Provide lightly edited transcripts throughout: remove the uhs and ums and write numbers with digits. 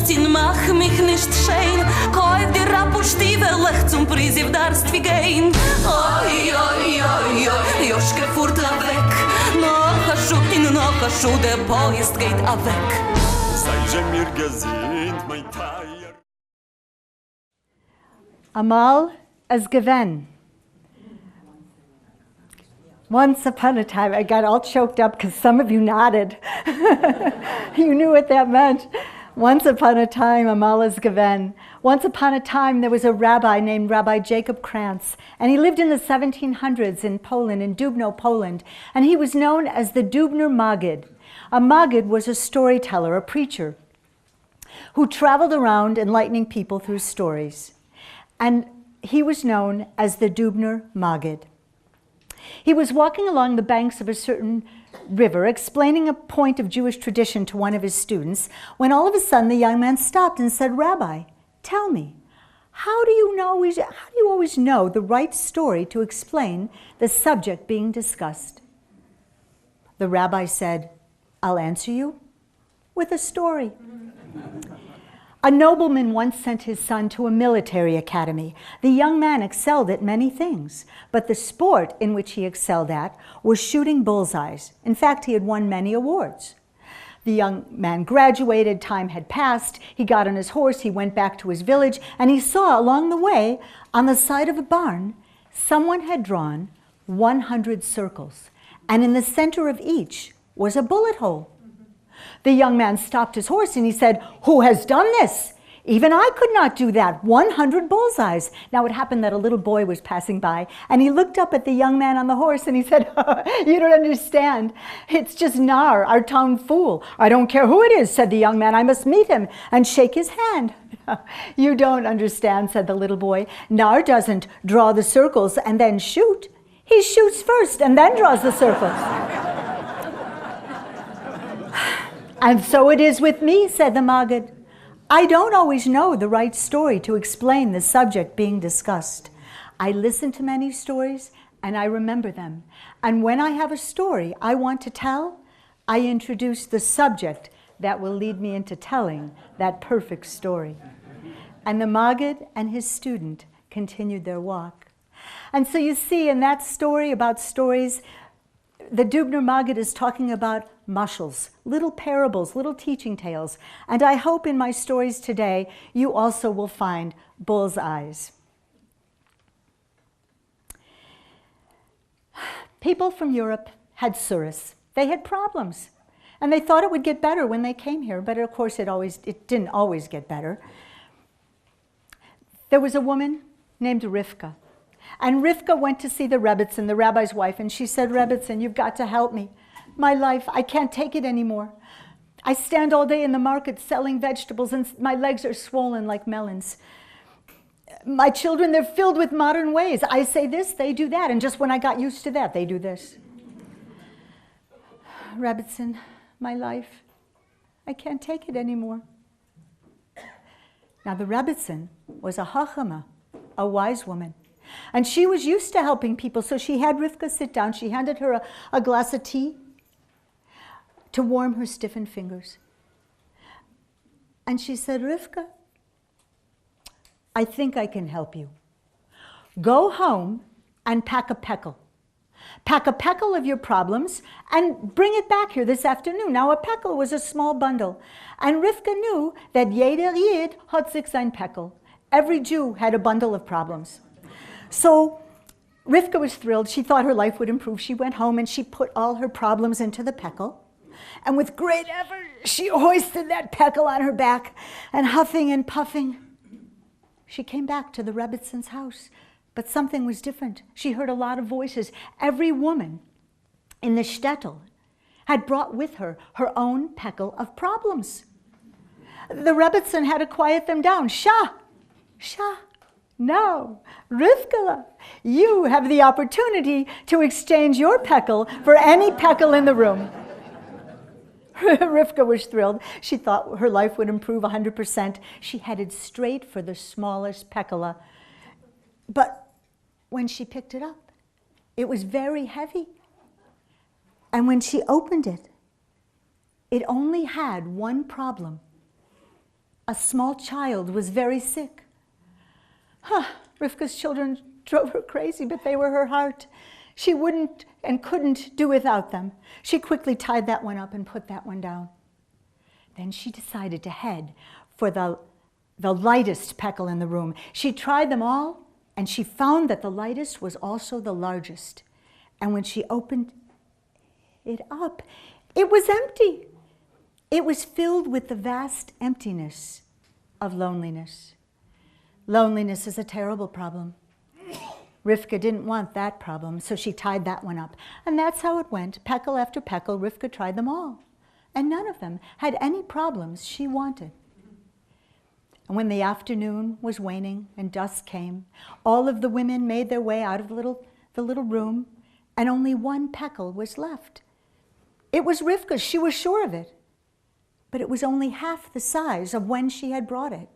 Rabustin mach mich nicht schein, kauf dir Rabustiefel, lech zum Prisiv darfst wie gehen. Oi, oi, oi, oi, Joschke fuhrt weg, noch a Schuh, der Poist geht weg. Sei mir gesinnt, mein Teier. Amal as Gewen. Once upon a time, I got all choked up because some of you nodded. You knew what that meant. Once upon a time, Amal as Gewen. Once upon a time, there was a rabbi named Rabbi Jacob Krantz, and he lived in the 1700s in Poland, in Dubno, Poland, and he was known as the Dubner Maggid. A Maggid was a storyteller, a preacher, who traveled around enlightening people through stories. And he was known as the Dubner Maggid. He was walking along the banks of a certain river, explaining a point of Jewish tradition to one of his students, when all of a sudden the young man stopped and said, "Rabbi, tell me, how do you always know the right story to explain the subject being discussed?" The rabbi said, "I'll answer you with a story." A nobleman once sent his son to a military academy. The young man excelled at many things, but the sport in which he excelled at was shooting bullseyes. In fact, he had won many awards. The young man graduated, time had passed, he got on his horse, he went back to his village, and he saw along the way, on the side of a barn, someone had drawn 100 circles, and in the center of each was a bullet hole. The young man stopped his horse and he said, "Who has done this? Even I could not do that, 100 bullseyes." Now it happened that a little boy was passing by and he looked up at the young man on the horse and he said, "You don't understand. It's just Nar, our town fool." "I don't care who it is," said the young man. "I must meet him and shake his hand." "You don't understand," said the little boy. "Nar doesn't draw the circles and then shoot. He shoots first and then draws the circles." "And so it is with me," said the Maggid. "I don't always know the right story to explain the subject being discussed. I listen to many stories and I remember them. And when I have a story I want to tell, I introduce the subject that will lead me into telling that perfect story." And the Maggid and his student continued their walk. And so you see in that story about stories, the Dubner Maggid is talking about mashals, little parables, little teaching tales. And I hope in my stories today, you also will find bullseyes. People from Europe had tsuris. They had problems. And they thought it would get better when they came here, but of course it didn't always get better. There was a woman named Rivka. And Rivka went to see the Rebbitzin, the rabbi's wife, and she said, "Rebbitzin, you've got to help me. My life, I can't take it anymore. I stand all day in the market selling vegetables and my legs are swollen like melons. My children, they're filled with modern ways. I say this, they do that, and just when I got used to that, they do this. Rebbitzin, my life, I can't take it anymore." Now the Rebbitzin was a chachama, a wise woman. And she was used to helping people, so she had Rivka sit down. She handed her a glass of tea to warm her stiffened fingers. And she said, "Rivka, I think I can help you. Go home and pack a pekel. Pack a pekel of your problems and bring it back here this afternoon." Now a pekel was a small bundle. And Rivka knew that jeder Yid hat sich sein pekel. Every Jew had a bundle of problems. So Rivka was thrilled. She thought her life would improve. She went home and she put all her problems into the pekel. And with great effort, she hoisted that pekel on her back, and huffing and puffing, she came back to the Rebbitzin's house. But something was different. She heard a lot of voices. Every woman in the shtetl had brought with her her own pekel of problems. The Rebbitzin had to quiet them down. "Shah, Shah, no, Rivka, you have the opportunity to exchange your pekel for any pekel in the room." Rivka was thrilled. She thought her life would improve 100%. She headed straight for the smallest pekela. But when she picked it up, it was very heavy. And when she opened it, it only had one problem. a small child was very sick. Rivka's children drove her crazy, but they were her heart. She wouldn't and couldn't do without them. She quickly tied that one up and put that one down. Then she decided to head for the lightest peckle in the room. She tried them all, and she found that the lightest was also the largest. And when she opened it up, it was empty. It was filled with the vast emptiness of loneliness. Loneliness is a terrible problem. Rivka didn't want that problem, so she tied that one up. And that's how it went. Peckle after peckle, Rivka tried them all. And none of them had any problems she wanted. And when the afternoon was waning and dusk came, all of the women made their way out of the little room, and only one peckle was left. It was Rivka's, she was sure of it. But it was only half the size of when she had brought it.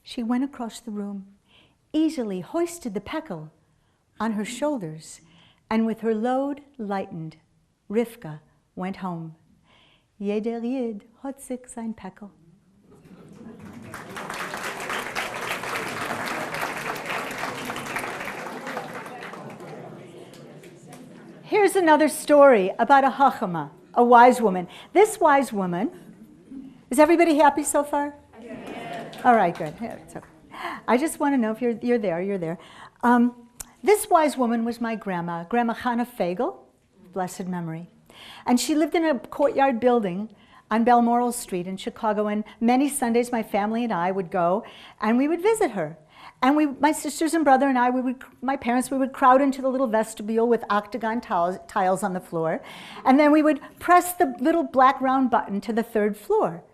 She went across the room, easily hoisted the peckle on her shoulders, and with her load lightened, Rivka went home. Jeder Jid hat sich sein Peckl. Here's another story about a Chachama, a wise woman. This wise woman, is everybody happy so far? Yes. All right, good. So, I just want to know if you're there. This wise woman was my Grandma Chana Fagel, blessed memory. And she lived in a courtyard building on Balmoral Street in Chicago, and many Sundays my family and I would go, and we would visit her. And my sisters and brother and I, my parents, we would crowd into the little vestibule with octagon tiles on the floor, and then we would press the little black round button to the third floor.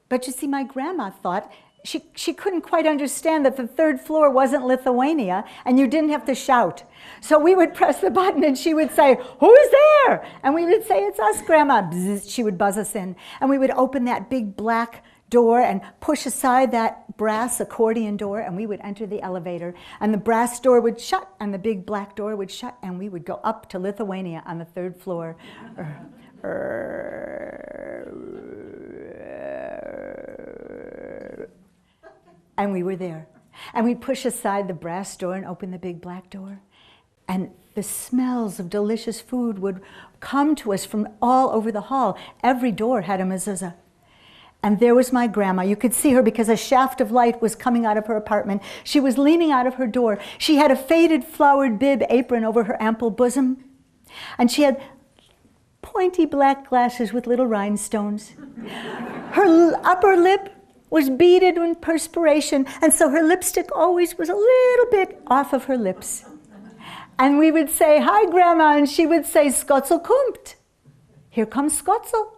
But you see, my grandma thought she couldn't quite understand that the third floor wasn't Lithuania, and you didn't have to shout. So we would press the button, and she would say, "Who's there?" And we would say, "It's us, Grandma." Bzz, she would buzz us in, and we would open that big black door and push aside that brass accordion door, and we would enter the elevator, and the brass door would shut and the big black door would shut, and we would go up to Lithuania on the third floor. And we were there, and we'd push aside the brass door and open the big black door, and the smells of delicious food would come to us from all over the hall. Every door had a mezuzah. And there was my grandma. You could see her because a shaft of light was coming out of her apartment. She was leaning out of her door. She had a faded flowered bib apron over her ample bosom. And she had pointy black glasses with little rhinestones. Her upper lip was beaded with perspiration, and so her lipstick always was a little bit off of her lips. And we would say, "Hi, Grandma," and she would say, "Skotzel kommt." Here comes Skotzel.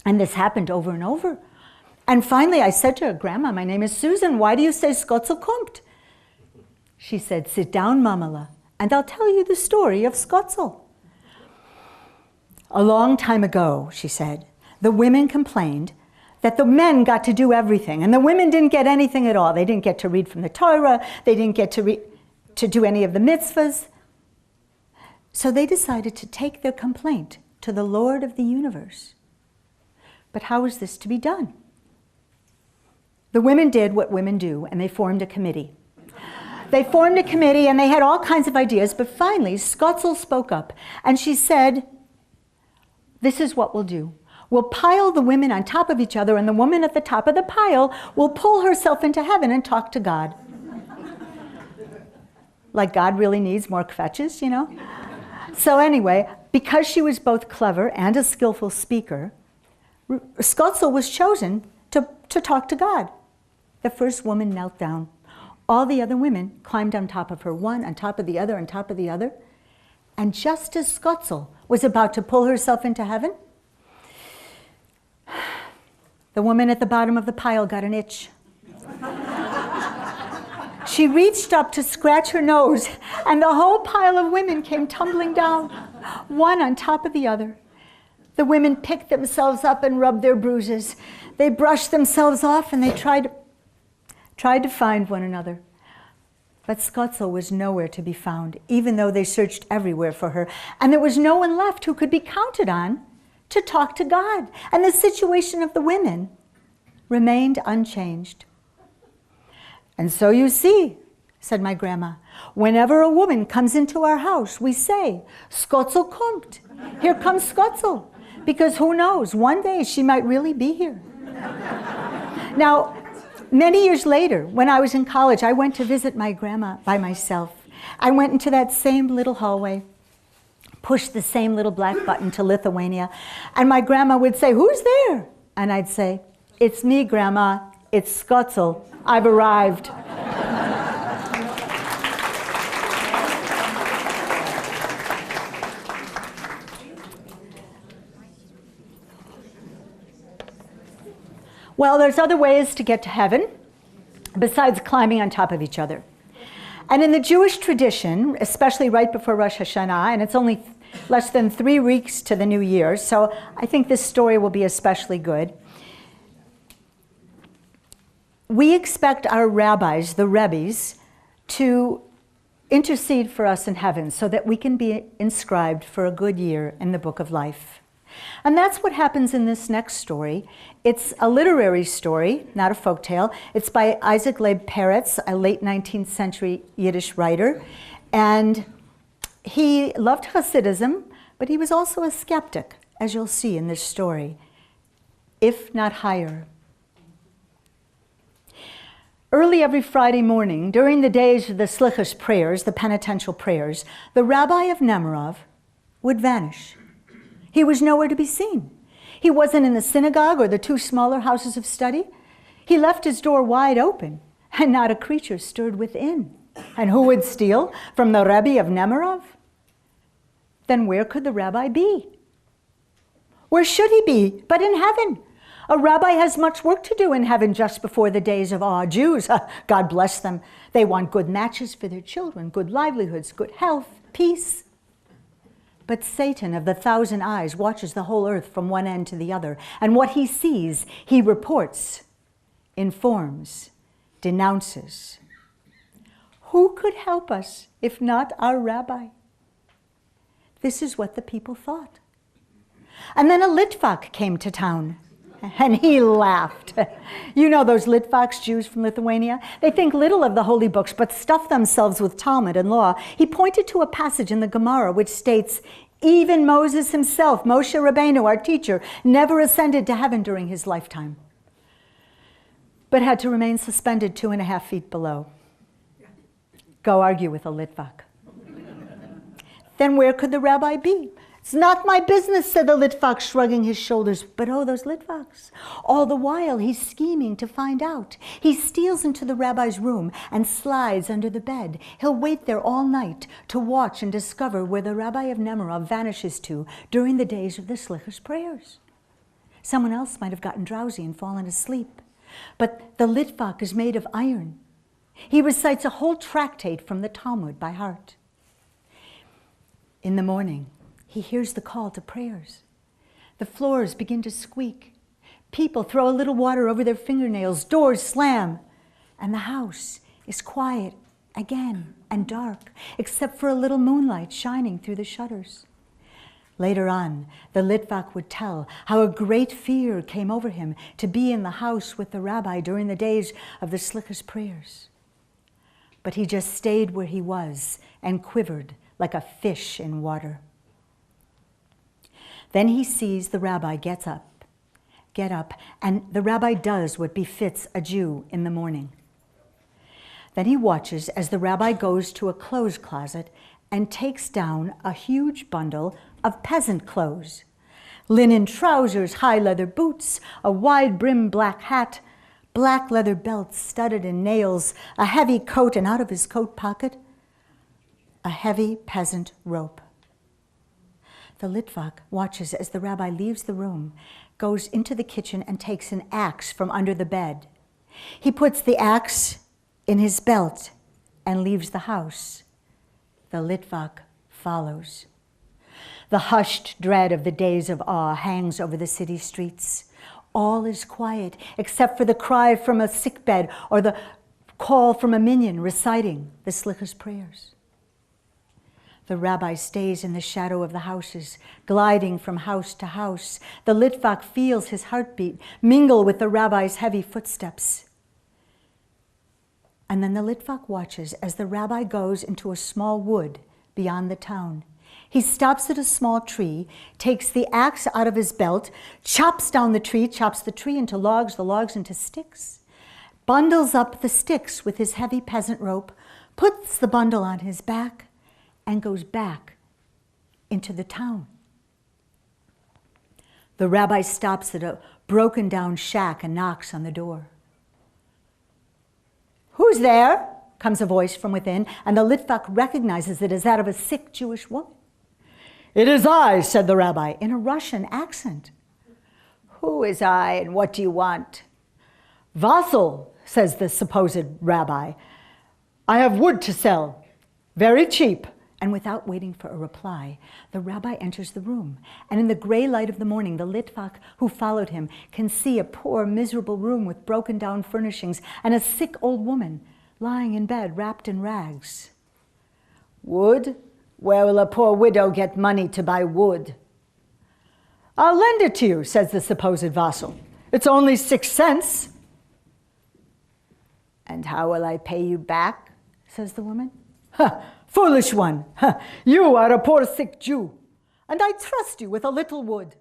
And this happened over and over. And finally I said to her, "Grandma, my name is Susan. Why do you say Skotzel kommt?" She said, "Sit down, Mamala, and I'll tell you the story of Skotzel." A long time ago, she said, the women complained that the men got to do everything, and the women didn't get anything at all. They didn't get to read from the Torah. They didn't get to do any of the mitzvahs. So they decided to take their complaint to the Lord of the universe. But how was this to be done? The women did what women do, and they formed a committee. They formed a committee, and they had all kinds of ideas, but finally, Skotzel spoke up, and she said, "This is what we'll do. We'll pile the women on top of each other, and the woman at the top of the pile will pull herself into heaven and talk to God." Like God really needs more kvetches, you know? So anyway, because she was both clever and a skillful speaker, Skotzel was chosen to talk to God. The first woman knelt down. All the other women climbed on top of her, one on top of the other, on top of the other. And just as Skotzel was about to pull herself into heaven, the woman at the bottom of the pile got an itch. She reached up to scratch her nose, and the whole pile of women came tumbling down, one on top of the other. The women picked themselves up and rubbed their bruises. They brushed themselves off, and they tried to find one another. But Skotzel was nowhere to be found, even though they searched everywhere for her. And there was no one left who could be counted on to talk to God. And the situation of the women remained unchanged. And so you see, said my grandma, whenever a woman comes into our house, we say, Skotzel kommt. Here comes Skotzel. Because who knows, one day she might really be here. Now, many years later, when I was in college, I went to visit my grandma by myself. I went into that same little hallway, pushed the same little black button to Lithuania, and my grandma would say, who's there? And I'd say, it's me, Grandma. It's Skotzel. I've arrived. Well, there's other ways to get to heaven besides climbing on top of each other. And in the Jewish tradition, especially right before Rosh Hashanah, and it's only less than 3 weeks to the new year, so I think this story will be especially good. We expect our rabbis, the rebbes, to intercede for us in heaven so that we can be inscribed for a good year in the book of life. And that's what happens in this next story. It's a literary story, not a folktale. It's by Isaac Leib Peretz, a late 19th century Yiddish writer. And he loved Hasidism, but he was also a skeptic, as you'll see in this story, if not higher. Early every Friday morning, during the days of the Slichus prayers, the penitential prayers, the rabbi of Nemirov would vanish. He was nowhere to be seen. He wasn't in the synagogue or the 2 smaller houses of study. He left his door wide open, and not a creature stirred within. And who would steal from the Rebbe of Nemirov? Then where could the rabbi be? Where should he be but in heaven? A rabbi has much work to do in heaven just before the days of awe. Jews, God bless them, they want good matches for their children, good livelihoods, good health, peace. But Satan of the 1,000 eyes watches the whole earth from one end to the other, and what he sees, he reports, informs, denounces. Who could help us if not our rabbi? This is what the people thought. And then a Litvak came to town, and he laughed. You know those Litvaks, Jews from Lithuania? They think little of the holy books, but stuff themselves with Talmud and law. He pointed to a passage in the Gemara which states, even Moses himself, Moshe Rabbeinu, our teacher, never ascended to heaven during his lifetime, but had to remain suspended 2.5 feet below. Go argue with a Litvak. Then where could the rabbi be? It's not my business, said the Litvak, shrugging his shoulders. But oh, those Litvaks. All the while, he's scheming to find out. He steals into the rabbi's room and slides under the bed. He'll wait there all night to watch and discover where the rabbi of Nemirov vanishes to during the days of the Slichus prayers. Someone else might have gotten drowsy and fallen asleep. But the Litvak is made of iron. He recites a whole tractate from the Talmud by heart. In the morning, he hears the call to prayers. The floors begin to squeak. People throw a little water over their fingernails. Doors slam. And the house is quiet again and dark, except for a little moonlight shining through the shutters. Later on, the Litvak would tell how a great fear came over him to be in the house with the rabbi during the days of the Slichus prayers. But he just stayed where he was and quivered like a fish in water. Then he sees the rabbi get up, and the rabbi does what befits a Jew in the morning. Then he watches as the rabbi goes to a clothes closet and takes down a huge bundle of peasant clothes. Linen trousers, high leather boots, a wide-brimmed black hat, black leather belt studded in nails, a heavy coat, and out of his coat pocket, a heavy peasant rope. The Litvak watches as the rabbi leaves the room, goes into the kitchen, and takes an axe from under the bed. He puts the axe in his belt and leaves the house. The Litvak follows. The hushed dread of the days of awe hangs over the city streets. All is quiet except for the cry from a sickbed or the call from a minion reciting the Slichus prayers. The rabbi stays in the shadow of the houses, gliding from house to house. The Litvak feels his heartbeat mingle with the rabbi's heavy footsteps. And then the Litvak watches as the rabbi goes into a small wood beyond the town. He stops at a small tree, takes the axe out of his belt, chops down the tree, chops the tree into logs, the logs into sticks, bundles up the sticks with his heavy peasant rope, puts the bundle on his back, and goes back into the town. The rabbi stops at a broken down shack and knocks on the door. "Who's there?" comes a voice from within, and the Litvak recognizes it as that of a sick Jewish woman. "It is I," said the rabbi, in a Russian accent. "Who is I, and what do you want?" "Vassal," says the supposed rabbi. "I have wood to sell, very cheap." And without waiting for a reply, the rabbi enters the room. And in the gray light of the morning, the Litvak who followed him can see a poor, miserable room with broken down furnishings and a sick old woman lying in bed wrapped in rags. "Wood? Where will a poor widow get money to buy wood?" "I'll lend it to you," says the supposed vassal. "It's only 6 cents. "And how will I pay you back?" says the woman. "Ha! Foolish one! Ha! You are a poor sick Jew, and I trust you with a little wood.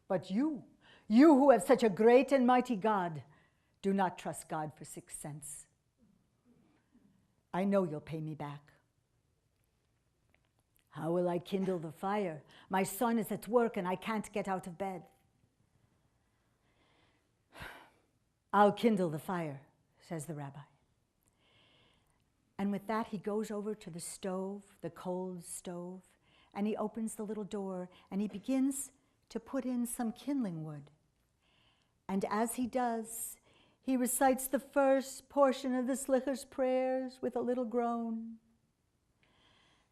But you who have such a great and mighty God, do not trust God for 6 cents. I know you'll pay me back." "How will I kindle the fire? My son is at work and I can't get out of bed." "I'll kindle the fire," says the rabbi. And with that, he goes over to the stove, the cold stove, and he opens the little door and he begins to put in some kindling wood. And as he does, he recites the first portion of the Slicher's prayers with a little groan.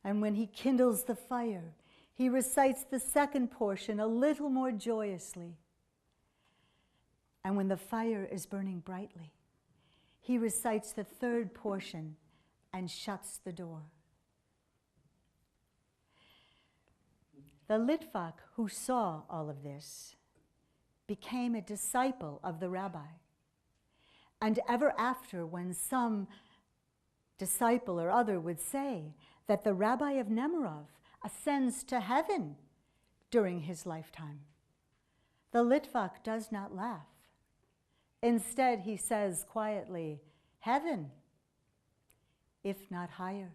And when he kindles the fire, he recites the second portion a little more joyously. And when the fire is burning brightly, he recites the third portion and shuts the door. The Litvak who saw all of this became a disciple of the rabbi. And ever after, when some disciple or other would say that the rabbi of Nemirov ascends to heaven during his lifetime, the Litvak does not laugh. Instead, he says quietly, "Heaven, if not higher."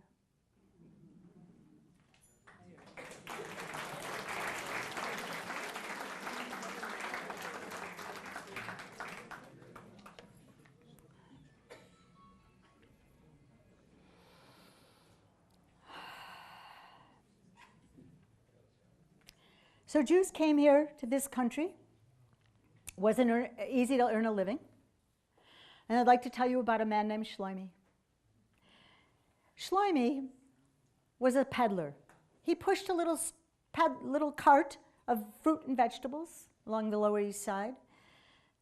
So Jews came here to this country. Wasn't easy to earn a living. And I'd like to tell you about a man named Shlomi. Shlomi was a peddler. He pushed a little cart of fruit and vegetables along the Lower East Side.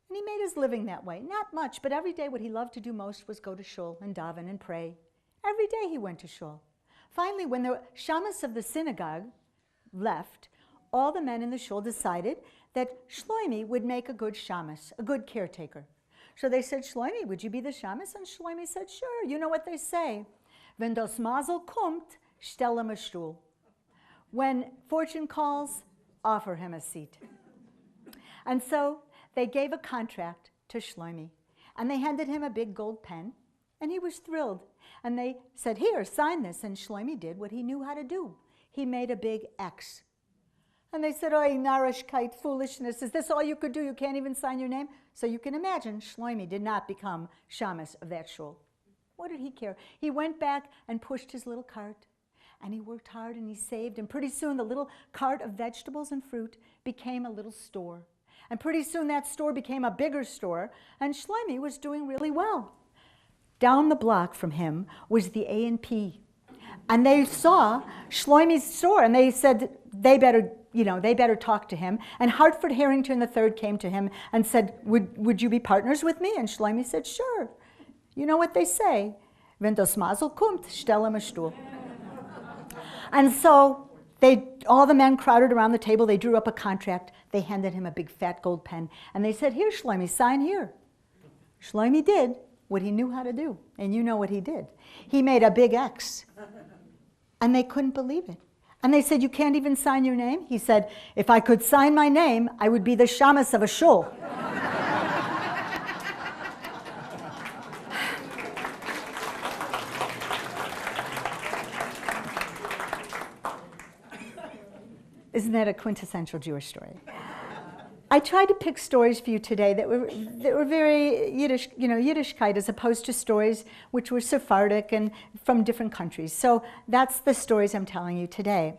And he made his living that way. Not much, but every day what he loved to do most was go to shul and daven and pray. Every day he went to shul. Finally, when the shamas of the synagogue left, all the men in the shul decided that Shlomi would make a good shamas, a good caretaker. So they said, "Shlomi, would you be the shamas?" And Shlomi said, "Sure." You know what they say. Wenn das Mazel kommt, stell ihm a Stuhl. When fortune calls, offer him a seat. And so they gave a contract to Shlomi, and they handed him a big gold pen, and he was thrilled. And they said, "Here, sign this." And Shlomi did what he knew how to do. He made a big X. And they said, "Oh, narishkeit, foolishness. Is this all you could do? You can't even sign your name?" So you can imagine Shlomi did not become shamas of that shul. What did he care? He went back and pushed his little cart, and he worked hard and he saved, and pretty soon the little cart of vegetables and fruit became a little store. And pretty soon that store became a bigger store, and Shlomi was doing really well. Down the block from him was the A&P, and they saw Shlomi's store, and they said they better talk to him. And Hartford Harrington III came to him and said, would you be partners with me? And Shlomi said, "Sure." You know what they say? Wenn das Mazel kommt, stell ihm a Stuhl. And so all the men crowded around the table. They drew up a contract. They handed him a big fat gold pen. And they said, here, Shlomi, sign here. Shlomi did what he knew how to do. And you know what he did. He made a big X. And they couldn't believe it. And they said, you can't even sign your name? He said, if I could sign my name, I would be the shamus of a shul. Isn't that a quintessential Jewish story? I tried to pick stories for you today that were very Yiddish, Yiddishkeit, as opposed to stories which were Sephardic and from different countries. So that's the stories I'm telling you today.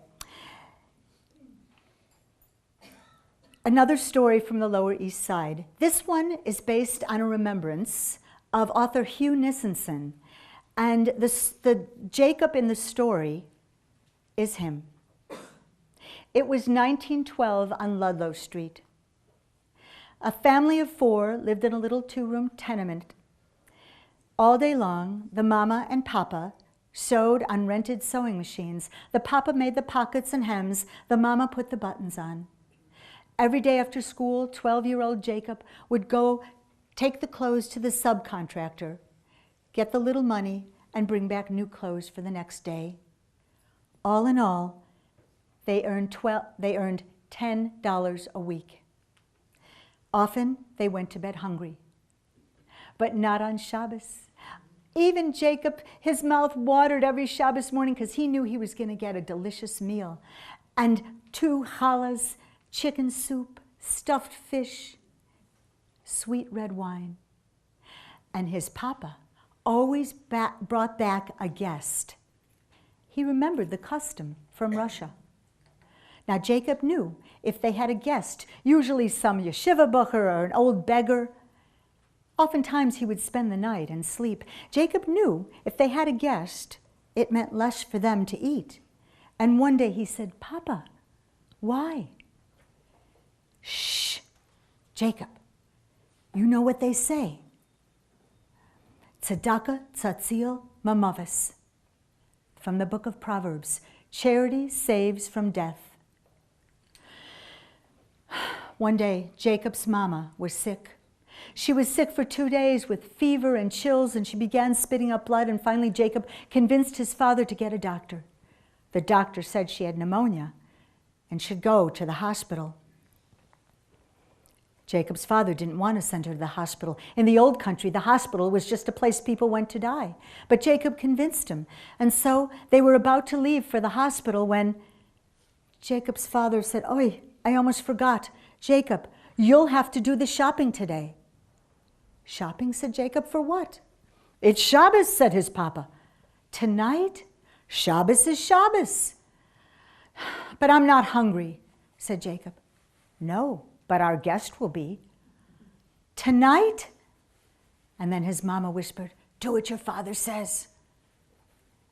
Another story from the Lower East Side. This one is based on a remembrance of author Hugh Nissenson. And the Jacob in the story is him. It was 1912 on Ludlow Street. A family of 4 lived in a little 2-room tenement. All day long, the mama and papa sewed on rented sewing machines. The papa made the pockets and hems. The mama put the buttons on. Every day after school, 12-year-old Jacob would go take the clothes to the subcontractor, get the little money, and bring back new clothes for the next day. All in all, they earned $10 a week. Often, they went to bed hungry, but not on Shabbos. Even Jacob, his mouth watered every Shabbos morning because he knew he was going to get a delicious meal. And 2 challahs, chicken soup, stuffed fish, sweet red wine. And his papa always brought back a guest. He remembered the custom from Russia. Now, Jacob knew if they had a guest, usually some yeshiva bocher or an old beggar, oftentimes he would spend the night and sleep. Jacob knew if they had a guest, it meant less for them to eat. And one day he said, Papa, why? Shh, Jacob, you know what they say. Tzedakah tzatzil mamavis. From the book of Proverbs, charity saves from death. One day, Jacob's mama was sick. She was sick for 2 days with fever and chills, and she began spitting up blood, and finally Jacob convinced his father to get a doctor. The doctor said she had pneumonia and should go to the hospital. Jacob's father didn't want to send her to the hospital. In the old country, the hospital was just a place people went to die. But Jacob convinced him, and so they were about to leave for the hospital when Jacob's father said, Oi, I almost forgot. Jacob, you'll have to do the shopping today. Shopping, said Jacob, for what? It's Shabbos, said his papa. Tonight? Shabbos is Shabbos. But I'm not hungry, said Jacob. No, but our guest will be. Tonight? And then his mama whispered, do what your father says.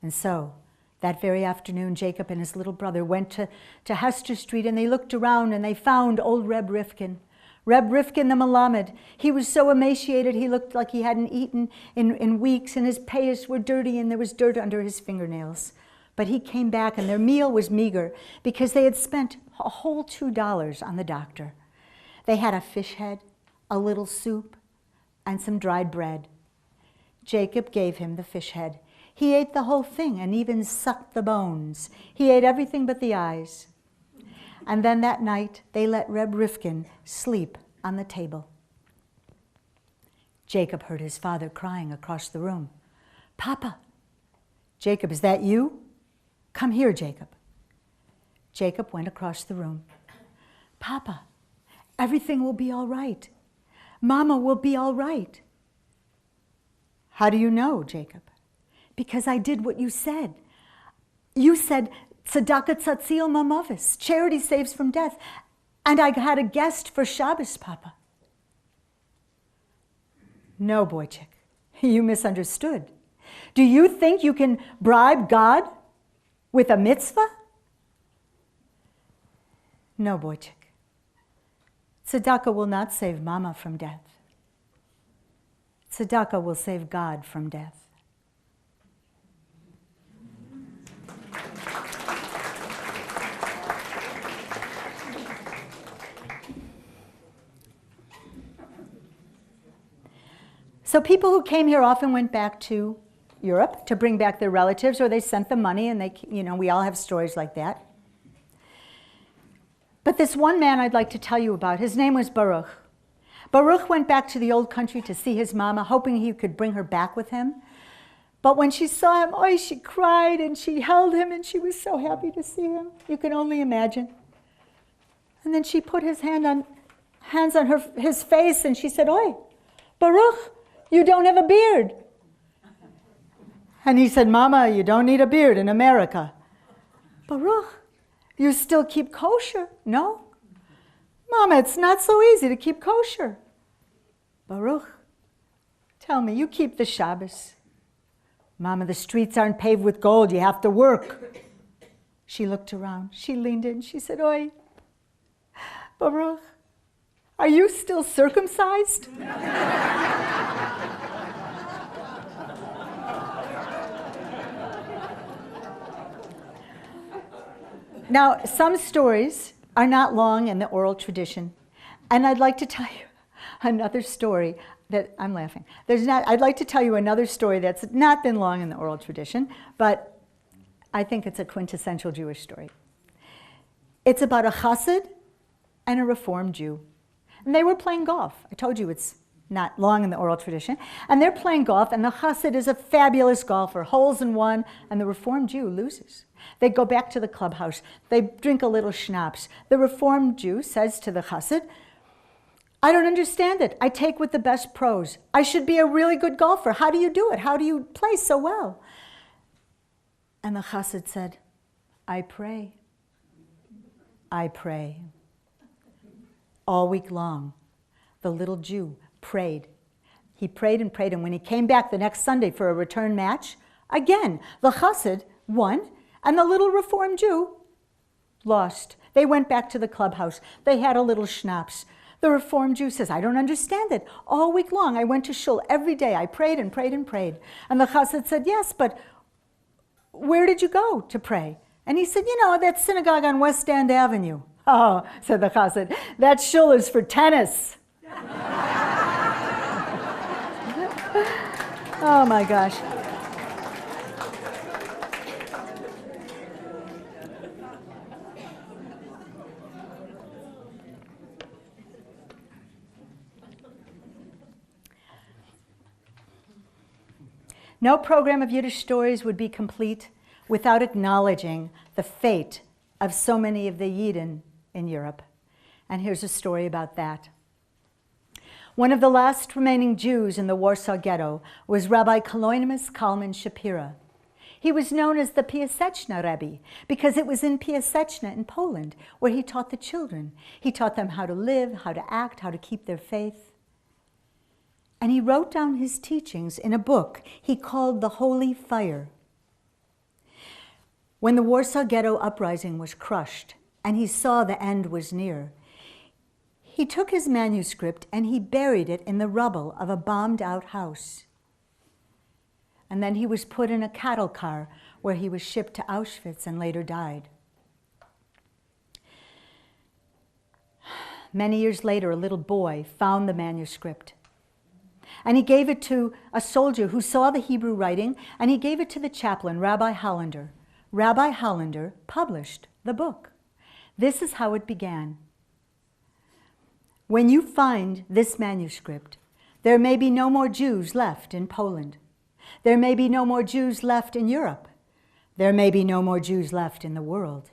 And so, that very afternoon, Jacob and his little brother went to Hester Street, and they looked around and they found old Reb Rifkin. Reb Rifkin the Melamed. He was so emaciated, he looked like he hadn't eaten in weeks, and his payas were dirty and there was dirt under his fingernails. But he came back, and their meal was meager because they had spent a whole $2 on the doctor. They had a fish head, a little soup, and some dried bread. Jacob gave him the fish head. He ate the whole thing and even sucked the bones. He ate everything but the eyes. And then that night, they let Reb Rifkin sleep on the table. Jacob heard his father crying across the room. Papa! Jacob, is that you? Come here, Jacob. Jacob went across the room. Papa, everything will be all right. Mama will be all right. How do you know, Jacob? Because I did what you said. You said, tzedakah tzatzil mamavis, charity saves from death. And I had a guest for Shabbos, Papa. No, Boychik, you misunderstood. Do you think you can bribe God with a mitzvah? No, Boychik. Tzedakah will not save Mama from death. Tzedakah will save God from death. So people who came here often went back to Europe to bring back their relatives, or they sent them money, and we all have stories like that. But this one man I'd like to tell you about, his name was Baruch. Baruch went back to the old country to see his mama, hoping he could bring her back with him. But when she saw him, she cried and she held him and she was so happy to see him. You can only imagine. And then she put hands on his face and she said, "Oi, Baruch, you don't have a beard." And he said, "Mama, you don't need a beard in America." "Baruch, you still keep kosher?" "No." "Mama, it's not so easy to keep kosher." "Baruch, tell me, you keep the Shabbos." "Mama, the streets aren't paved with gold. You have to work." She looked around. She leaned in. She said, "Oi, Baruch, are you still circumcised?" Now, some stories are not long in the oral tradition, and I'd like to tell you another story that, I'm laughing. I'd like to tell you another story that's not been long in the oral tradition, but I think it's a quintessential Jewish story. It's about a chassid and a Reformed Jew. And they were playing golf. I told you it's not long in the oral tradition. And they're playing golf, and the chassid is a fabulous golfer, holes in one, and the Reformed Jew loses. They go back to the clubhouse. They drink a little schnapps. The Reformed Jew says to the chassid, "I don't understand it. I take with the best pros. I should be a really good golfer. How do you do it? How do you play so well?" And the chassid said, "I pray. I pray." All week long, the little Jew prayed. He prayed and prayed, and when he came back the next Sunday for a return match, again, the chassid won, and the little Reformed Jew lost. They went back to the clubhouse. They had a little schnapps. The Reformed Jew says, "I don't understand it. All week long, I went to shul every day. I prayed and prayed and prayed." And the chassid said, "Yes, but where did you go to pray?" And he said, "That synagogue on West End Avenue." "Oh," said the chassid, "that shul is for tennis." Oh my gosh. No program of Yiddish stories would be complete without acknowledging the fate of so many of the Yidden in Europe. And here's a story about that. One of the last remaining Jews in the Warsaw Ghetto was Rabbi Kalonymus Kalman Shapira. He was known as the Piaseczna Rebbe because it was in Piaseczna in Poland where he taught the children. He taught them how to live, how to act, how to keep their faith. And he wrote down his teachings in a book he called The Holy Fire. When the Warsaw Ghetto uprising was crushed and he saw the end was near, he took his manuscript and he buried it in the rubble of a bombed-out house. And then he was put in a cattle car where he was shipped to Auschwitz and later died. Many years later, a little boy found the manuscript. And he gave it to a soldier who saw the Hebrew writing, and he gave it to the chaplain, Rabbi Hollander. Rabbi Hollander published the book. This is how it began. When you find this manuscript, there may be no more Jews left in Poland. There may be no more Jews left in Europe. There may be no more Jews left in the world.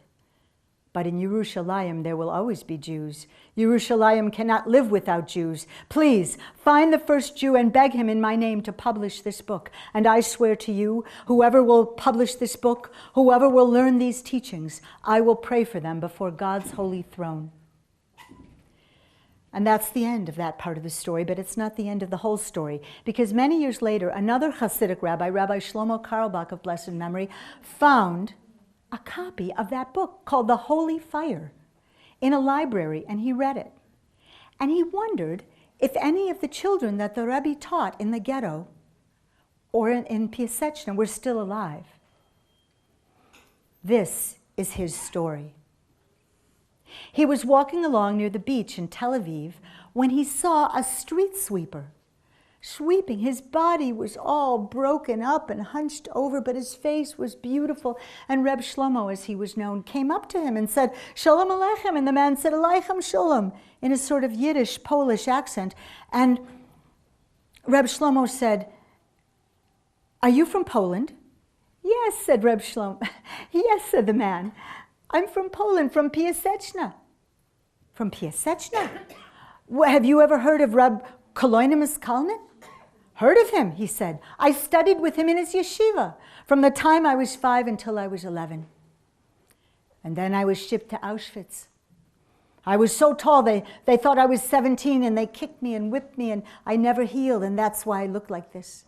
But in Yerushalayim, there will always be Jews. Yerushalayim cannot live without Jews. Please, find the first Jew and beg him in my name to publish this book. And I swear to you, whoever will publish this book, whoever will learn these teachings, I will pray for them before God's holy throne. And that's the end of that part of the story, but it's not the end of the whole story, because many years later, another Hasidic rabbi, Rabbi Shlomo Carlebach of blessed memory, found a copy of that book called The Holy Fire in a library, and he read it. And he wondered if any of the children that the Rebbe taught in the ghetto or in Piaseczna were still alive. This is his story. He was walking along near the beach in Tel Aviv when he saw a street sweeper sweeping. His body was all broken up and hunched over, but his face was beautiful. And Reb Shlomo, as he was known, came up to him and said, Shalom Aleichem. And the man said, Aleichem Shalom, in a sort of Yiddish, Polish accent. And Reb Shlomo said, are you from Poland? Yes, said Reb Shlomo. Yes, said the man. I'm from Poland, from Piaseczna. From Piaseczna? Have you ever heard of Reb Kolonimus Kalnin? Heard of him, he said. I studied with him in his yeshiva from the time I was 5 until I was 11. And then I was shipped to Auschwitz. I was so tall, they thought I was 17, and they kicked me and whipped me, and I never healed, and that's why I look like this.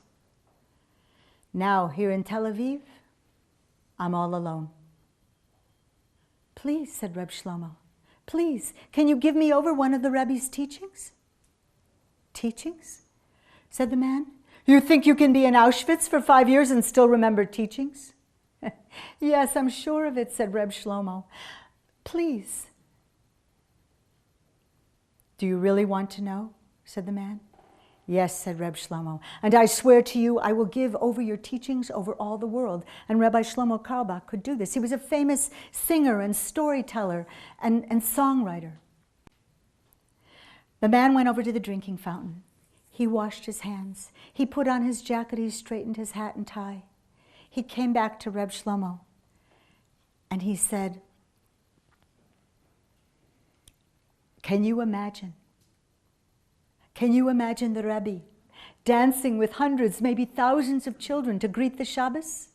Now, here in Tel Aviv, I'm all alone. Please, said Reb Shlomo, please, can you give me over one of the Rebbe's teachings? Teachings? Said the man. You think you can be in Auschwitz for 5 years and still remember teachings? Yes, I'm sure of it, said Reb Shlomo. Please. Do you really want to know? Said the man. Yes, said Reb Shlomo, and I swear to you I will give over your teachings over all the world. And Rabbi Shlomo Carlebach could do this. He was a famous singer and storyteller and songwriter. The man went over to the drinking fountain. He washed his hands. He put on his jacket. He straightened his hat and tie. He came back to Reb Shlomo, and he said, can you imagine? Can you imagine the Rebbe dancing with hundreds, maybe thousands of children to greet the Shabbos?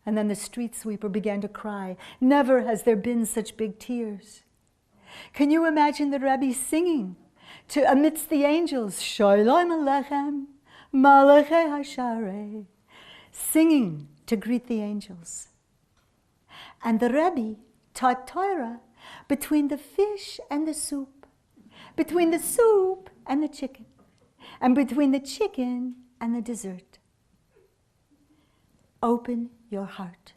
And then the street sweeper began to cry. Never has there been such big tears. Can you imagine the Rebbe singing amidst the angels, Shalom Aleichem, Malachei Hasharei, singing to greet the angels? And the Rebbe taught Torah between the fish and the soup, between the soup and the chicken, and between the chicken and the dessert. Open your heart.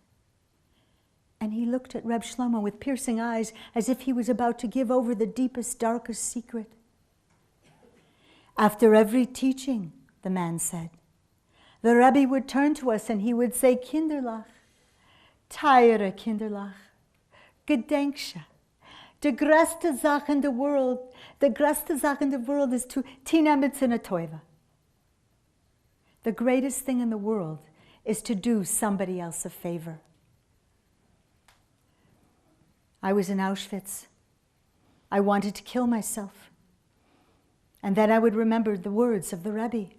And he looked at Reb Shlomo with piercing eyes as if he was about to give over the deepest, darkest secret. After every teaching, the man said, the Rebbe would turn to us and he would say, Kinderlach, teure Kinderlach, Gedenksche. The größte Sache in the world, is to tina mitzvah tova. The greatest thing in the world is to do somebody else a favor. I was in Auschwitz. I wanted to kill myself. And then I would remember the words of the Rebbe.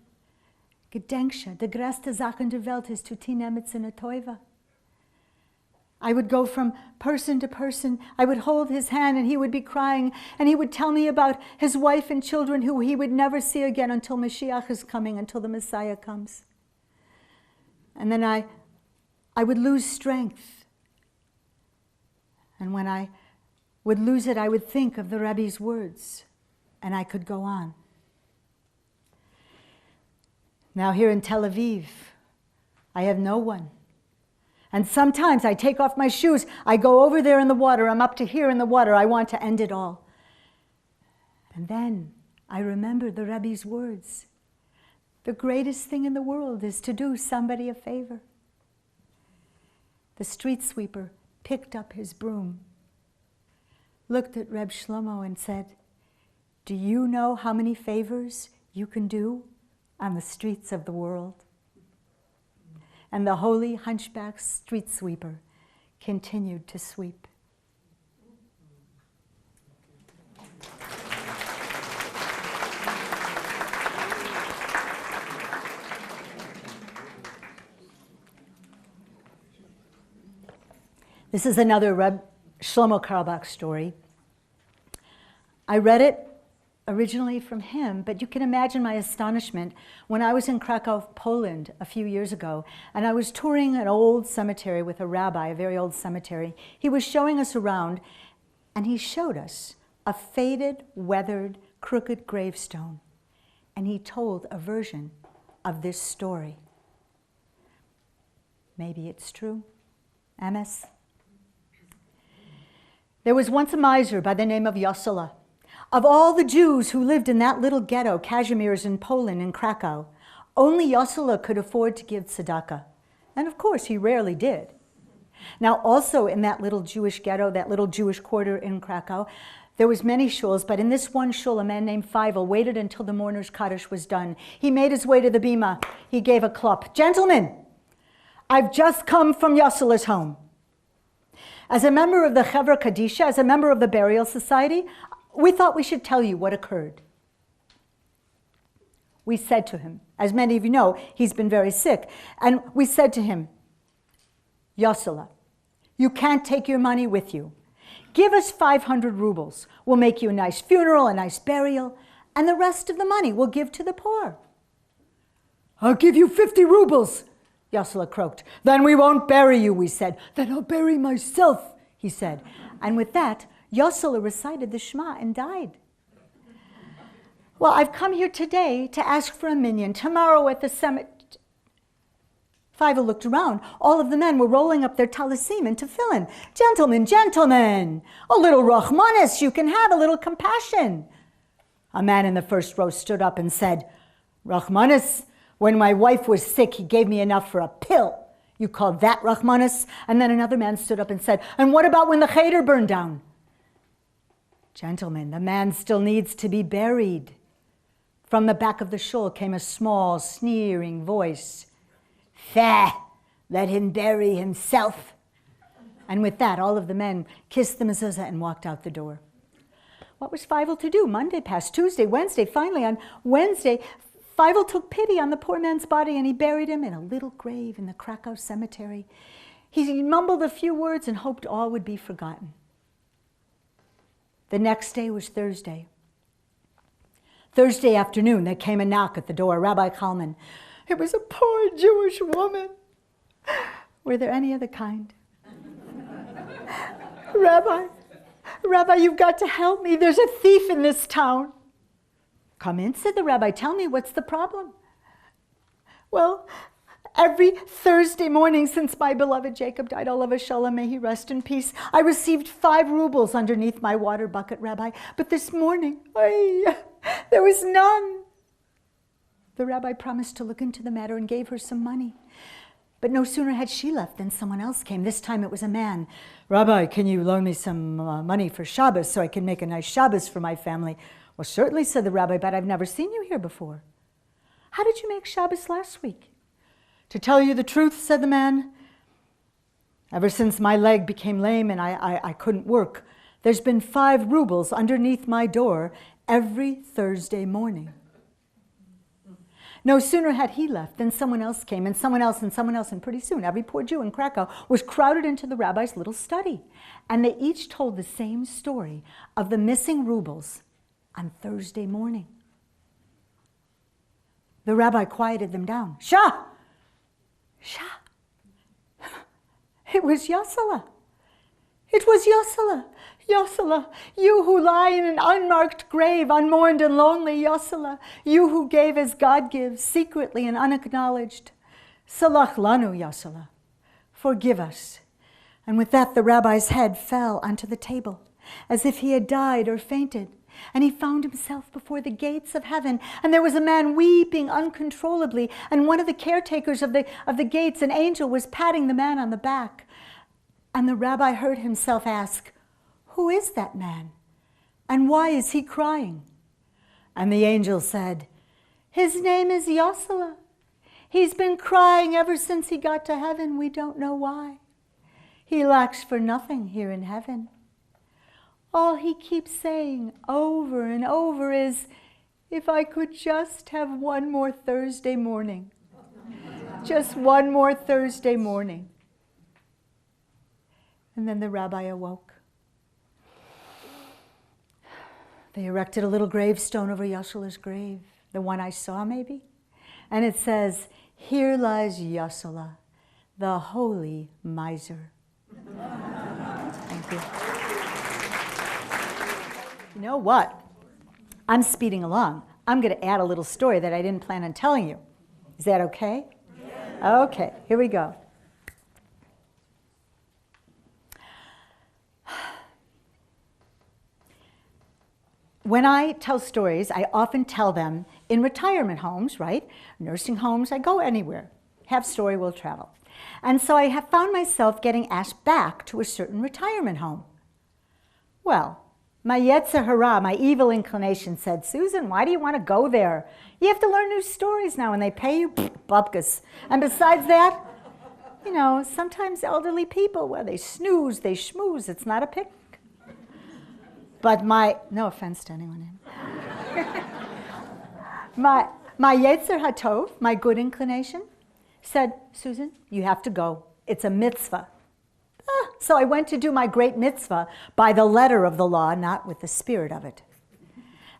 Gedenksche, the größte Sache in der Welt ist to tina mitzvah tova. I would go from person to person. I would hold his hand and he would be crying, and he would tell me about his wife and children who he would never see again until Mashiach is coming, until the Messiah comes. And then I would lose strength. And when I would lose it, I would think of the Rebbe's words, and I could go on. Now here in Tel Aviv, I have no one. And sometimes I take off my shoes, I go over there in the water, I'm up to here in the water, I want to end it all. And then I remember the Rebbe's words. The greatest thing in the world is to do somebody a favor. The street sweeper picked up his broom, looked at Reb Shlomo and said, do you know how many favors you can do on the streets of the world? And the holy hunchback street sweeper continued to sweep. This is another Reb Shlomo Carlebach story. I read it originally from him, but you can imagine my astonishment when I was in Krakow, Poland a few years ago, and I was touring an old cemetery with a rabbi, a very old cemetery. He was showing us around, and he showed us a faded, weathered, crooked gravestone, and he told a version of this story. Maybe it's true. Amos? There was once a miser by the name of Yosela. Of all the Jews who lived in that little ghetto, Kazimierz in Poland, in Krakow, only Yossele could afford to give tzedakah. And of course, he rarely did. Now, also in that little Jewish ghetto, that little Jewish quarter in Krakow, there was many shuls, but in this one shul, a man named Feivel waited until the mourner's Kaddish was done. He made his way to the bima. He gave a klop. Gentlemen, I've just come from Yossele's home. As a member of the Chevra Kadisha, as a member of the Burial Society, we thought we should tell you what occurred. We said to him, as many of you know, he's been very sick, and we said to him, Yossele, you can't take your money with you. Give us 500 rubles. We'll make you a nice funeral, a nice burial, and the rest of the money we'll give to the poor. I'll give you 50 rubles, Yossele croaked. Then we won't bury you, we said. Then I'll bury myself, he said. And with that, Yossele recited the Shema and died. Well, I've come here today to ask for a minyan. Tomorrow at the cemetery. Feivel looked around. All of the men were rolling up their talisim and tefillin. Gentlemen, gentlemen, a little rachmanis, you can have a little compassion. A man in the first row stood up and said, Rachmanis, when my wife was sick, he gave me enough for a pill. You call that Rachmanis? And then another man stood up and said, and what about when the cheder burned down? Gentlemen, the man still needs to be buried. From the back of the shul came a small, sneering voice. Fair, let him bury himself. And with that, all of the men kissed the mezuzah and walked out the door. What was Feivel to do? Monday passed, Tuesday, Wednesday. Finally, on Wednesday, Feivel took pity on the poor man's body and he buried him in a little grave in the Krakow cemetery. He mumbled a few words and hoped all would be forgotten. The next day was Thursday. Thursday afternoon, there came a knock at the door. Rabbi Kalman. It was a poor Jewish woman. Were there any other kind? Rabbi, you've got to help me. There's a thief in this town. Come in, said the rabbi. Tell me, what's the problem? Well, every Thursday morning since my beloved Jacob died, Olav Shalom, may he rest in peace, I received 5 rubles underneath my water bucket, Rabbi. But this morning, there was none. The rabbi promised to look into the matter and gave her some money. But no sooner had she left than someone else came. This time it was a man. Rabbi, can you loan me some money for Shabbos so I can make a nice Shabbos for my family? Well, certainly, said the rabbi, but I've never seen you here before. How did you make Shabbos last week? To tell you the truth, said the man, ever since my leg became lame and I couldn't work, there's been 5 rubles underneath my door every Thursday morning. No sooner had he left than someone else came, and someone else, and someone else, and pretty soon every poor Jew in Krakow was crowded into the rabbi's little study. And they each told the same story of the missing rubles on Thursday morning. The rabbi quieted them down. Shah! It was Yossele. It was Yossele. Yossele, you who lie in an unmarked grave, unmourned and lonely, Yossele, you who gave as God gives, secretly and unacknowledged. Salach lanu, Yossele, forgive us. And with that, the rabbi's head fell onto the table, as if he had died or fainted. And he found himself before the gates of heaven, and there was a man weeping uncontrollably, and one of the caretakers of the gates, an angel, was patting the man on the back. And the rabbi heard himself ask, who is that man? And why is he crying? And the angel said, his name is Yossele. He's been crying ever since he got to heaven. We don't know why. He lacks for nothing here in heaven. All he keeps saying over and over is, if I could just have one more Thursday morning. Just one more Thursday morning. And then the rabbi awoke. They erected a little gravestone over Yossele's grave, the one I saw maybe. And it says, here lies Yossele, the holy miser. Thank you. You know what? I'm speeding along. I'm going to add a little story that I didn't plan on telling you. Is that okay? Yeah. Okay, here we go. when I tell stories, I often tell them in retirement homes, right? Nursing homes, I go anywhere. Have story, will travel. And so I have found myself getting asked back to a certain retirement home. Well, my Yetzer Hara, my evil inclination, said, Susan, why do you want to go there? You have to learn new stories now, and they pay you bupkis. And besides that, you know, sometimes elderly people, well, they snooze, they schmooze. It's not a picnic. But no offense to anyone. my Yetzer Hatov, my good inclination, said, Susan, you have to go. It's a mitzvah. So I went to do my great mitzvah by the letter of the law, not with the spirit of it.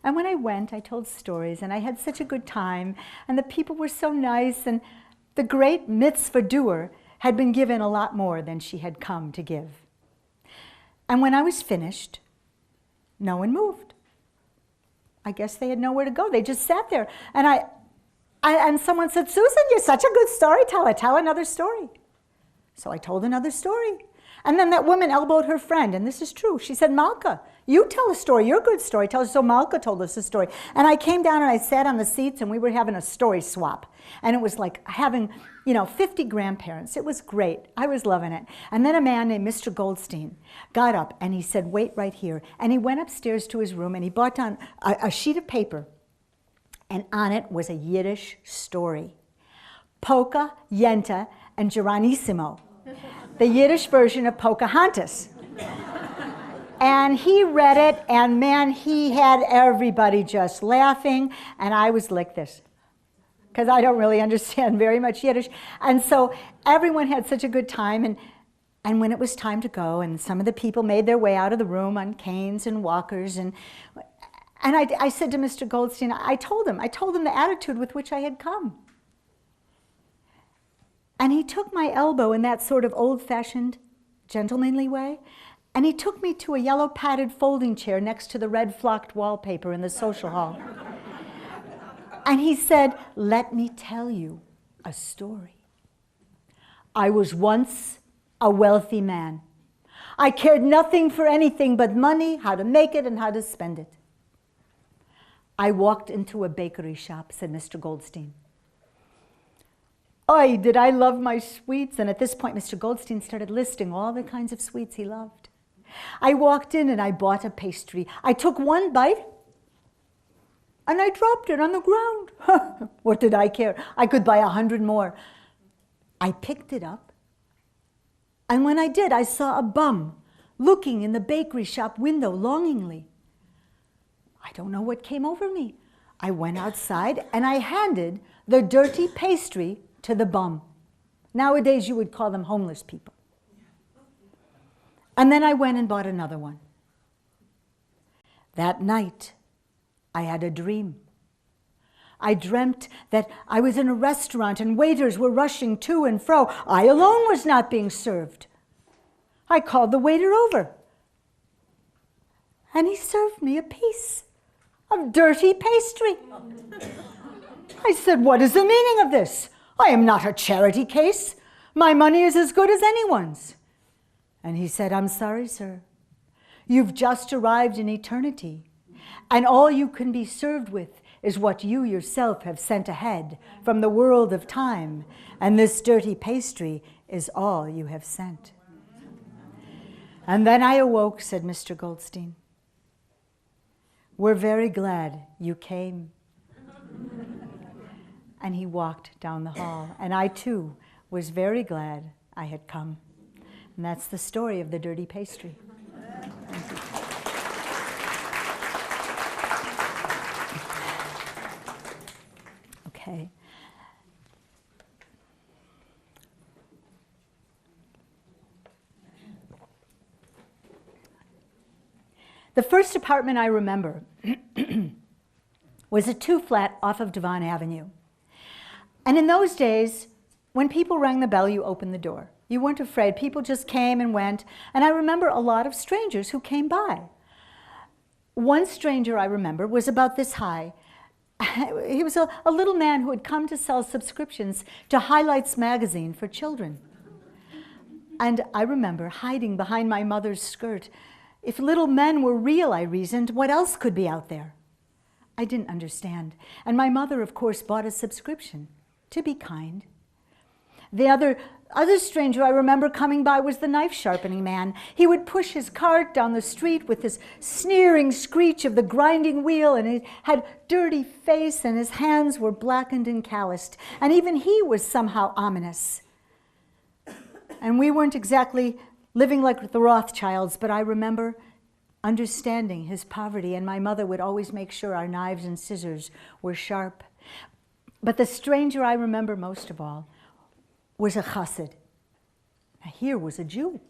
And when I went, I told stories, and I had such a good time, and the people were so nice, and the great mitzvah doer had been given a lot more than she had come to give. And when I was finished, no one moved. I guess they had nowhere to go. They just sat there. And someone said, Susan, you're such a good storyteller. Tell another story. So I told another story. And then that woman elbowed her friend, and this is true. She said, Malka, you tell a story. You're a good storyteller. So Malka told us a story. And I came down and I sat on the seats, and we were having a story swap. And it was like having, 50 grandparents. It was great. I was loving it. And then a man named Mr. Goldstein got up, and he said, wait right here. And he went upstairs to his room, and he brought down a sheet of paper. And on it was a Yiddish story. Polka, Yenta, and Geronimo. The Yiddish version of Pocahontas. And he read it, and man, he had everybody just laughing, and I was like this, because I don't really understand very much Yiddish. And so everyone had such a good time, and when it was time to go, and some of the people made their way out of the room on canes and walkers, and I said to Mr. Goldstein, I told him the attitude with which I had come. And he took my elbow in that sort of old-fashioned, gentlemanly way, and he took me to a yellow padded folding chair next to the red flocked wallpaper in the social hall. And he said, let me tell you a story. I was once a wealthy man. I cared nothing for anything but money, how to make it, and how to spend it. I walked into a bakery shop, said Mr. Goldstein. Oy, did I love my sweets. And at this point, Mr. Goldstein started listing all the kinds of sweets he loved. I walked in and I bought a pastry. I took one bite and I dropped it on the ground. What did I care? I could buy 100 more. I picked it up. And when I did, I saw a bum looking in the bakery shop window longingly. I don't know what came over me. I went outside and I handed the dirty pastry to the bum. Nowadays, you would call them homeless people. And then I went and bought another one. That night, I had a dream. I dreamt that I was in a restaurant and waiters were rushing to and fro. I alone was not being served. I called the waiter over, and he served me a piece of dirty pastry. I said, what is the meaning of this? I am not a charity case. My money is as good as anyone's. And he said, I'm sorry, sir. You've just arrived in eternity, and all you can be served with is what you yourself have sent ahead from the world of time, and this dirty pastry is all you have sent. And then I awoke, said Mr. Goldstein. We're very glad you came. And he walked down the hall, and I too was very glad I had come. And that's the story of the dirty pastry. Okay. The first apartment I remember was a 2-flat off of Devon Avenue. And in those days, when people rang the bell, you opened the door. You weren't afraid. People just came and went. And I remember a lot of strangers who came by. One stranger I remember was about this high. He was a little man who had come to sell subscriptions to Highlights magazine for children. And I remember hiding behind my mother's skirt, If little men were real, I reasoned, what else could be out there? I didn't understand. And my mother, of course, bought a subscription to be kind. The other stranger I remember coming by was the knife-sharpening man. He would push his cart down the street with this sneering screech of the grinding wheel, and he had dirty face, and his hands were blackened and calloused. And even he was somehow ominous. And we weren't exactly living like the Rothschilds, but I remember understanding his poverty, and my mother would always make sure our knives and scissors were sharp. But the stranger I remember most of all was a chassid. Now, here was a Jew,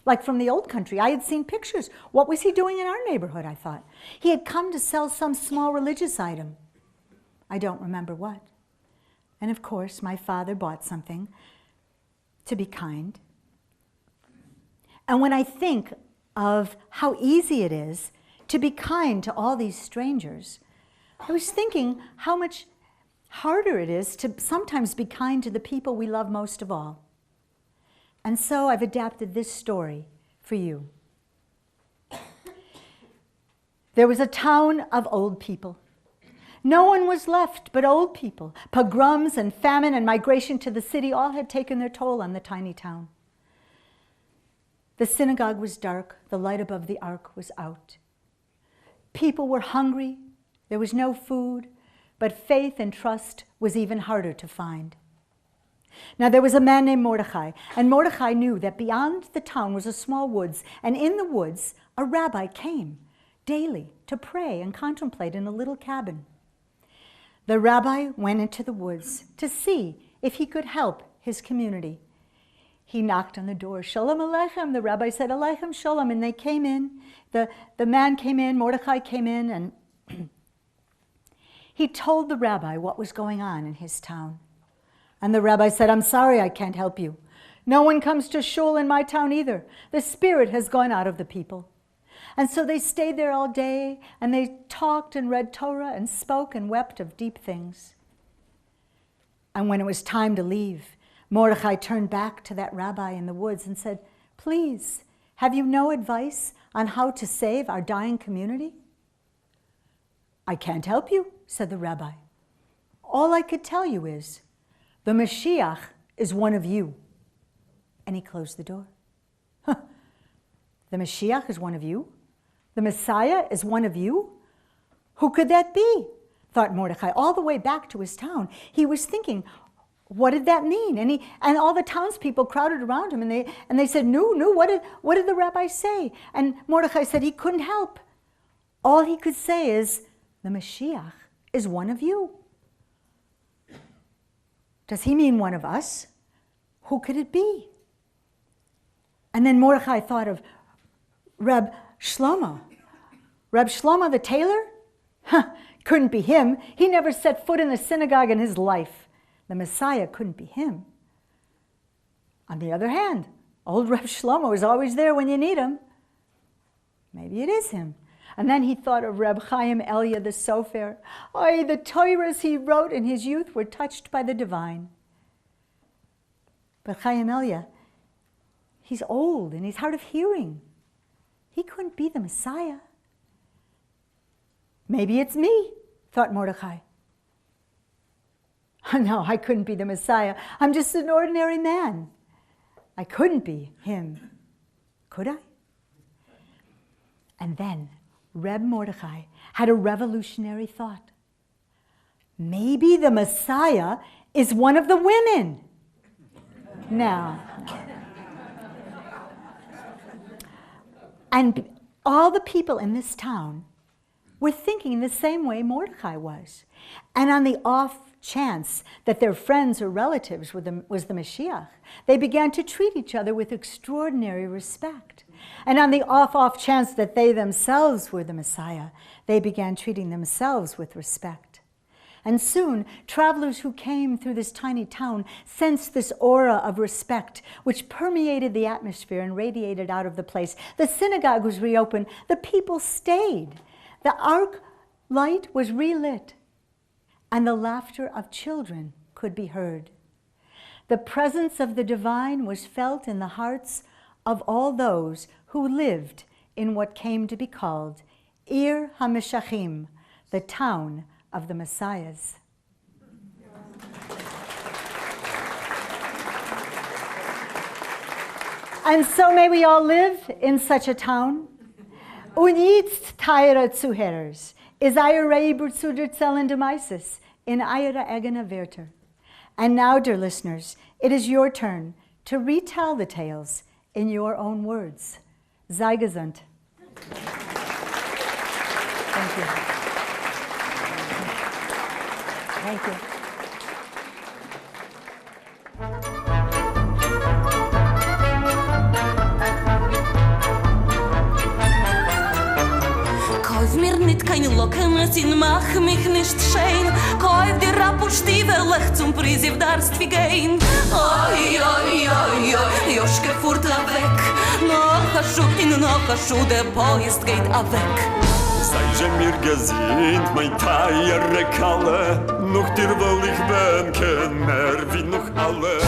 like from the old country. I had seen pictures. What was he doing in our neighborhood, I thought? He had come to sell some small religious item. I don't remember what. And of course, my father bought something to be kind. And when I think of how easy it is to be kind to all these strangers, I was thinking how much harder it is to sometimes be kind to the people we love most of all. And so I've adapted this story for you. There was a town of old people. No one was left but old people. Pogroms and famine and migration to the city all had taken their toll on the tiny town. The synagogue was dark. The light above the ark was out. People were hungry. There was no food, but faith and trust was even harder to find. Now there was a man named Mordechai, and Mordechai knew that beyond the town was a small woods, and in the woods a rabbi came daily to pray and contemplate in a little cabin. The rabbi went into the woods to see if he could help his community. He knocked on the door. Shalom Aleichem. The rabbi said, Aleichem Shalom. And they came in. The man came in. Mordechai came in. And he told the rabbi what was going on in his town. And the rabbi said, I'm sorry, I can't help you. No one comes to shul in my town either. The spirit has gone out of the people. And so they stayed there all day. And they talked and read Torah and spoke and wept of deep things. And when it was time to leave, Mordechai turned back to that rabbi in the woods and said, please, have you no advice on how to save our dying community? I can't help you, said the rabbi. All I could tell you is, the Mashiach is one of you. And he closed the door. Huh. The Mashiach is one of you? The Messiah is one of you? Who could that be? Thought Mordechai, all the way back to his town. He was thinking, what did that mean? And all the townspeople crowded around him, and they said, no, what did the rabbi say? And Mordechai said he couldn't help. All he could say is, the Mashiach is one of you. Does he mean one of us? Who could it be? And then Mordechai thought of Reb Shlomo. Reb Shlomo the tailor? Huh, couldn't be him. He never set foot in the synagogue in his life. The Messiah couldn't be him. On the other hand, old Reb Shlomo is always there when you need him. Maybe it is him. And then he thought of Reb Chaim Elia the Sofer. Oh, the Torahs he wrote in his youth were touched by the divine. But Chaim Elia, he's old and he's hard of hearing. He couldn't be the Messiah. Maybe it's me, thought Mordechai. No, I couldn't be the Messiah. I'm just an ordinary man. I couldn't be him. Could I? And then Reb Mordechai had a revolutionary thought. Maybe the Messiah is one of the women. No. And all the people in this town were thinking the same way Mordechai was. And on the off chance that their friends or relatives was the Mashiach, they began to treat each other with extraordinary respect. And on the off chance that they themselves were the Messiah, they began treating themselves with respect. And soon, travelers who came through this tiny town sensed this aura of respect which permeated the atmosphere and radiated out of the place. The synagogue was reopened. The people stayed. The ark light was relit. And the laughter of children could be heard. The presence of the divine was felt in the hearts of all those who lived in what came to be called Ir HaMeshachim, the town of the Messiahs. And so may we all live in such a town. Und jetzt, teure Zuhörers, is eure Rebur zu der Zellen Demeises in eure eigene Wörter. And now, dear listeners, it is your turn to retell the tales in your own words. Sei gesund. Thank you. Thank you. Kauf mir nicht kein Lockenes und mach mich nicht schön. Kauf dir Rapportstiefel zum Preis, if darfst wie gehen. Oi, oi, oi, oi, Joschke fuhrt weg. Noch a Schuh, der Poist geht weg. Sei mir gesinnt, mein Teiere Kalle, noch dir will ich ben, kenn mehr wie noch alle.